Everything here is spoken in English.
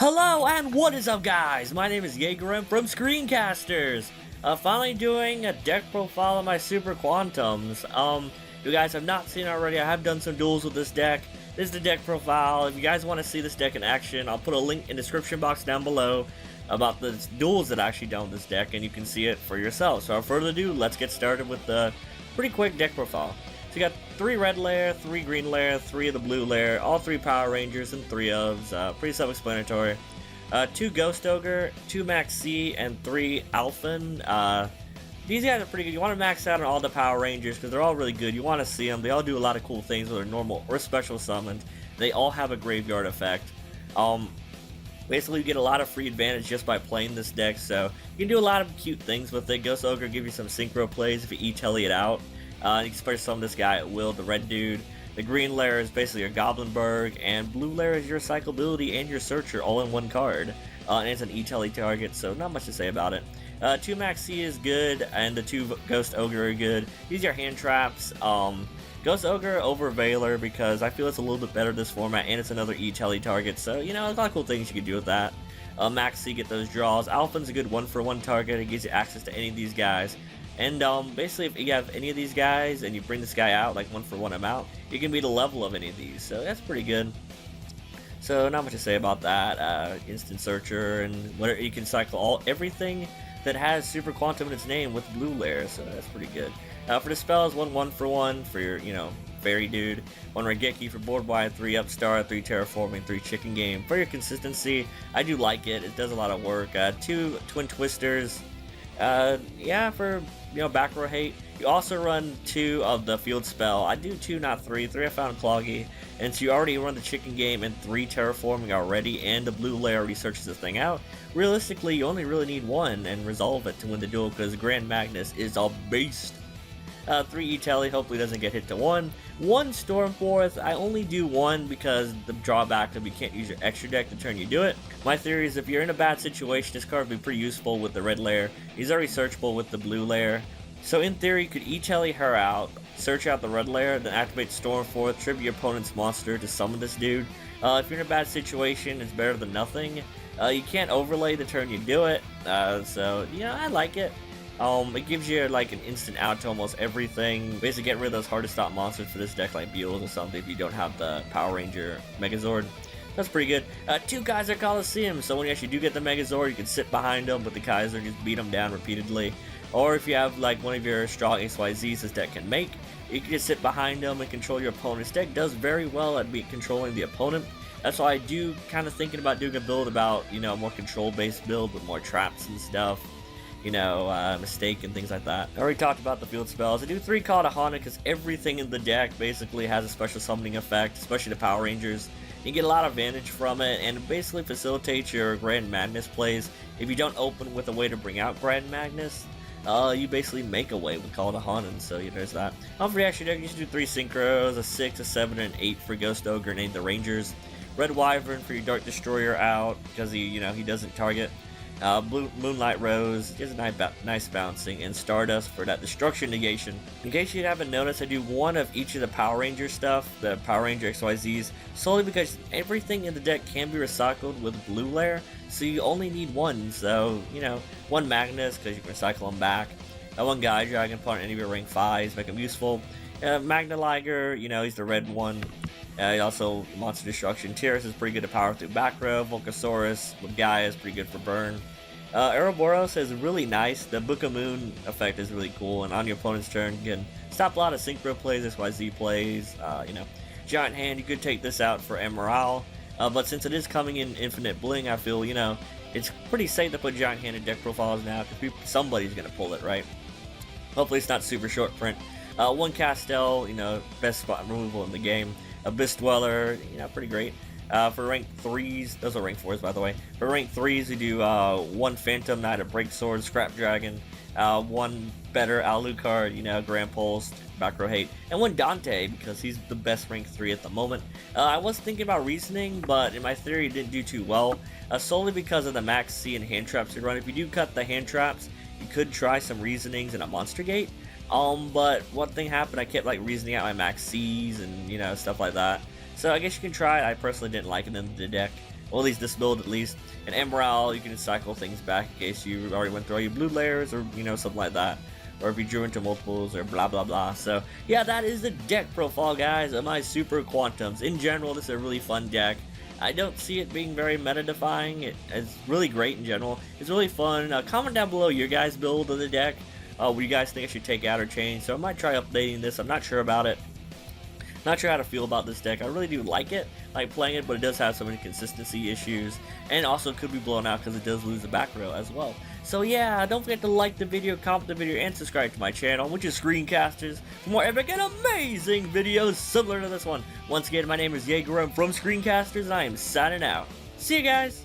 Hello and what is up, guys? My name is YUGIOH from SCREENCASTERS. Finally doing a deck profile of my Super Quantums. If you guys have not seen it already, I have done some duels with this deck. This is the deck profile. If you guys want to see this deck in action, I'll put a link in the description box down below about the duels that I actually done with this deck, and you can see it for yourself. So without further ado, let's get started with the pretty quick deck profile. So you got 3 red layer, 3 green layer, 3 of the blue layer, all 3 Power Rangers, and 3 ofs. Pretty self-explanatory. 2 Ghost Ogre, 2 Max C, and 3 Alphen. These guys are pretty good. You want to max out on all the Power Rangers because they're all really good. You want to see them. They all do a lot of cool things with their normal or special summons. They all have a graveyard effect. Basically, you get a lot of free advantage just by playing this deck, so you can do a lot of cute things with it. Ghost Ogre give you some synchro plays if you E-telly it out. You can special summon this guy at will, the red dude. The green layer is basically your Goblinberg, and blue layer is your Cyclability and your Searcher all in one card. And it's an E-telly target, so not much to say about it. 2 Max C is good, and the 2 Ghost Ogre are good. These are hand traps. Ghost Ogre over Veiler because I feel it's a little bit better this format, and it's another E-telly target, so you know, a lot of cool things you can do with that. Max C, get those draws. Alphen's a good 1-for-1 target. It gives you access to any of these guys. And basically, if you have any of these guys and you bring this guy out, like 1-for-1 amount, you can beat the level of any of these. So that's pretty good. So not much to say about that. Instant Searcher and whatever, you can cycle everything that has Super Quantum in its name with blue layer. So that's pretty good. For the spells, 1-1-for-1 for your, Fairy Dude, 1 Regeki for board wide, 3 Upstart, 3 Terraforming, 3 Chicken Game. For your consistency, I do like it. It does a lot of work. 2 Twin Twisters. Yeah, for back row hate. You also run 2 of the field spell. I do 2, not 3. 3 I found cloggy, and so you already run the Chicken Game and 3 Terraforming already, and the blue layer already searches this thing out. Realistically, you only really need 1 and resolve it to win the duel because Grand Magnus is a beast. 3 E-telly, hopefully doesn't get hit to 1. 1 Stormforth, I only do 1 because the drawback of you can't use your extra deck to turn you do it. My theory is if you're in a bad situation, this card would be pretty useful with the red layer. He's already searchable with the blue layer. So in theory, you could E-telly her out, search out the red layer, then activate Stormforth, tribute your opponent's monster to summon this dude. If you're in a bad situation, it's better than nothing. You can't overlay the turn you do it, so I like it. It gives you like an instant out to almost everything. Basically get rid of those hard to stop monsters for this deck like Duels or something if you don't have the Power Ranger Megazord. That's pretty good. 2 Kaiser Coliseum, so when you actually do get the Megazord, you can sit behind them with the Kaiser and just beat them down repeatedly. Or if you have like one of your strong XYZs this deck can make, you can just sit behind them and control your opponent's deck. Does very well at controlling the opponent. That's why I do kind of thinking about doing a build about, a more control-based build with more traps and stuff. Mistake and things like that. I already talked about the field spells. I do 3 Call to Haunted because everything in the deck basically has a special summoning effect, especially the Power Rangers. You get a lot of advantage from it, and it basically facilitates your Grand Magnus plays. If you don't open with a way to bring out Grand Magnus, you basically make a way with Call to Haunted, so there's that. For the extra deck, you should do 3 Synchros, a 6, a 7, and an 8 for Ghost Ogre and 8 the Rangers. Red Wyvern for your Dark Destroyer out, because he doesn't target. Blue Moonlight Rose, he has a nice bouncing, and Stardust for that destruction negation. In case you haven't noticed, I do 1 of each of the Power Ranger stuff, the Power Ranger XYZs, solely because everything in the deck can be recycled with blue layer, so you only need 1, so, 1 Magnus, because you can recycle them back, 1 Guy Dragon, put on any of your rank 5s, make them useful, Magna Liger, he's the red one. Also, Monster Destruction. Tyrus is pretty good to power through back row. Volcasaurus with Gaia is pretty good for burn. Ouroboros is really nice. The Book of Moon effect is really cool, and on your opponent's turn, you can stop a lot of synchro plays, XYZ plays. Giant Hand, you could take this out for Emerald, but since it is coming in Infinite Bling, I feel, it's pretty safe to put Giant Hand in deck profiles now, because somebody's going to pull it, right? Hopefully it's not super short print. 1 Castel, best spot removal in the game. Abyss Dweller, pretty great. For rank 3s, those are rank 4s by the way. For rank 3s, we do 1 Phantom Knight, a Break Sword, Scrap Dragon, 1 better Alucard, Grand Pulse, back row hate, and 1 Dante because he's the best rank 3 at the moment. I was thinking about Reasoning, but in my theory it didn't do too well, solely because of the Max C and hand traps you run. If you do cut the hand traps, you could try some Reasonings and a Monster Gate. But one thing happened, I kept reasoning out my Max C's and stuff like that. So I guess you can try it. I personally didn't like it in the deck. Well, at least this build, at least. And Emerald, you can cycle things back in case you already went through all your blue layers or, you know, something like that. Or if you drew into multiples or blah blah blah. So, yeah, that is the deck profile, guys, of my Super Quantums. In general, this is a really fun deck. I don't see it being very meta-defying. It's really great in general. It's really fun. Comment down below your guys' build of the deck. What you guys think I should take out or change. So I might try updating this. I'm not sure about it. Not sure how to feel about this deck. I really do like it, like playing it, but it does have some inconsistency issues, and also could be blown out because it does lose the back row as well. So yeah, don't forget to like the video, comment the video, and subscribe to my channel, which is Screencasters, for more epic and amazing videos similar to this one. Once again, my name is YUGIOH from Screencasters, and I am signing out. See you guys!